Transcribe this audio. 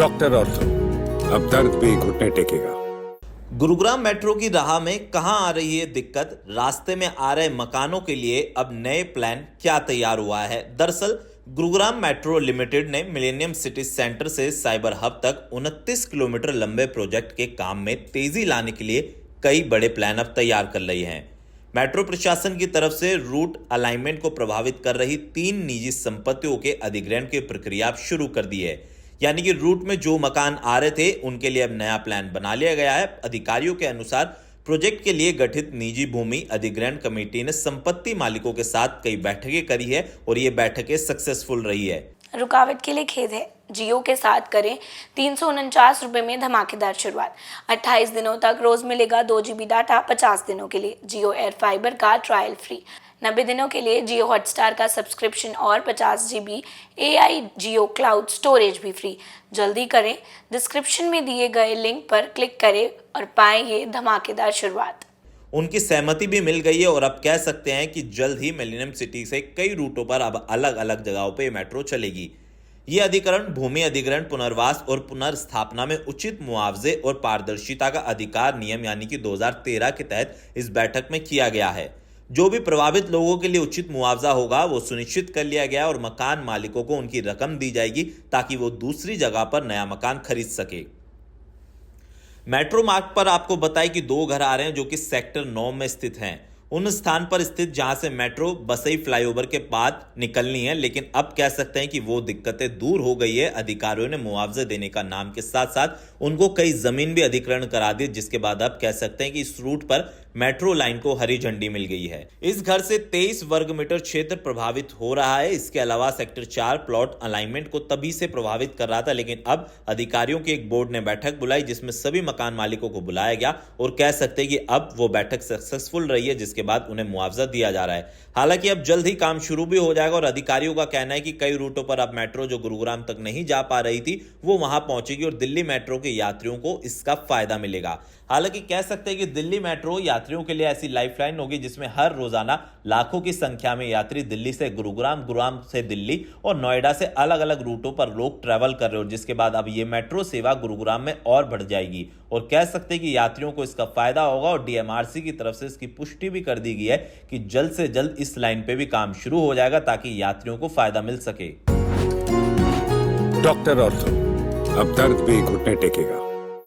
Doctor ortho, अब दर्द भी घुटने टेकेगा। गुरुग्राम मेट्रो की राह में कहां आ रही है दिक्कत? रास्ते में आ रहे मकानों के लिए अब नए प्लान क्या तैयार हुआ है? दरअसल गुरुग्राम मेट्रो लिमिटेड ने मिलेनियम सिटी सेंटर से साइबर हब तक 29 किलोमीटर लंबे प्रोजेक्ट के काम में तेजी लाने के लिए कई बड़े प्लान अब तैयार कर रही है। मेट्रो प्रशासन की तरफ से रूट अलाइनमेंट को प्रभावित कर रही 3 निजी संपत्तियों के अधिग्रहण की प्रक्रिया शुरू कर दी है। यानी कि रूट में जो मकान आ रहे थे उनके लिए अब नया प्लान बना लिया गया है। अधिकारियों के अनुसार प्रोजेक्ट के लिए गठित निजी भूमि अधिग्रहण कमेटी ने संपत्ति मालिकों के साथ कई बैठकें करी है और ये बैठकें सक्सेसफुल रही है। रुकावट के लिए खेद है। जियो के साथ करें 349 रुपए में धमाकेदार शुरुआत। 28 दिनों तक रोज मिलेगा 2 GB डाटा 50 दिनों के लिए। जियो एयर फाइबर का ट्रायल फ्री। 90 दिनों के लिए जियो हॉटस्टार का सब्सक्रिप्शन और 50 GB AI जियो क्लाउड स्टोरेज भी फ्री। जल्दी करें, डिस्क्रिप्शन में दिए गए लिंक पर क्लिक करें और पाएं ये धमाकेदार शुरुआत। उनकी सहमति भी मिल गई है और अब कह सकते हैं कि जल्द ही मिलेनियम सिटी से कई रूटों पर अब अलग अलग जगहों पर मेट्रो चलेगी। ये अधिकरण भूमि अधिग्रहण, पुनर्वास और पुनर्स्थापना में उचित मुआवजे और पारदर्शिता का अधिकार नियम यानी कि 2013 के तहत इस बैठक में किया गया है। जो भी प्रभावित लोगों के लिए उचित मुआवजा होगा वो सुनिश्चित कर लिया गया और मकान मालिकों को उनकी रकम दी जाएगी ताकि वो दूसरी जगह पर नया मकान खरीद सके। मेट्रो मार्ग पर आपको बताएं कि 2 घर आ रहे हैं जो कि सेक्टर 9 में स्थित हैं। उन स्थान पर स्थित जहां से मेट्रो बसई फ्लाईओवर के बाद निकलनी है, लेकिन अब कह सकते हैं कि वो दिक्कतें दूर हो गई है। अधिकारियों ने मुआवजा देने का नाम के साथ साथ उनको कई जमीन भी अधिग्रहण करा दी, जिसके बाद अब कह सकते हैं कि इस रूट पर मेट्रो लाइन को हरी झंडी मिल गई है। इस घर से 23 वर्ग मीटर क्षेत्र प्रभावित हो रहा है। इसके अलावा सेक्टर 4 प्लॉट अलाइनमेंट को तभी से प्रभावित कर रहा था, लेकिन अब अधिकारियों की एक बोर्ड ने बैठक बुलाई जिसमें सभी मकान मालिकों को बुलाया गया और कह सकते हैं कि अब वो बैठक सक्सेसफुल रही है, जिसके बाद उन्हें मुआवजा दिया जा रहा है। हालांकि अब जल्द ही काम शुरू भी हो जाएगा और अधिकारियों का कहना है कि कई रूटों पर अब मेट्रो जो गुरुग्राम तक नहीं जा पा रही थी वो वहां पहुंचेगी और दिल्ली मेट्रो के यात्रियों को इसका फायदा मिलेगा। हालांकि कह सकते हैं कि दिल्ली मेट्रो यात्रियों के लिए ऐसी लाइफलाइन होगी जिसमें हर रोजाना लाखों की संख्या में यात्री दिल्ली से गुरुग्राम, गुरुग्राम से दिल्ली और नोएडा से अलग अलग रूटों पर लोग ट्रैवल कर रहे हो, जिसके बाद अब ये मेट्रो सेवा गुरुग्राम में और बढ़ जाएगी और कह सकते हैं कि यात्रियों को इसका फायदा होगा। और डीएमआरसी की तरफ से इसकी पुष्टि भी कर दी गई है कि जल्द से जल्द इस लाइन पे भी काम शुरू हो जाएगा ताकि यात्रियों को फायदा मिल सके। डॉक्टर ऑर्थो, अब दर्द भी घुटने टेकेगा।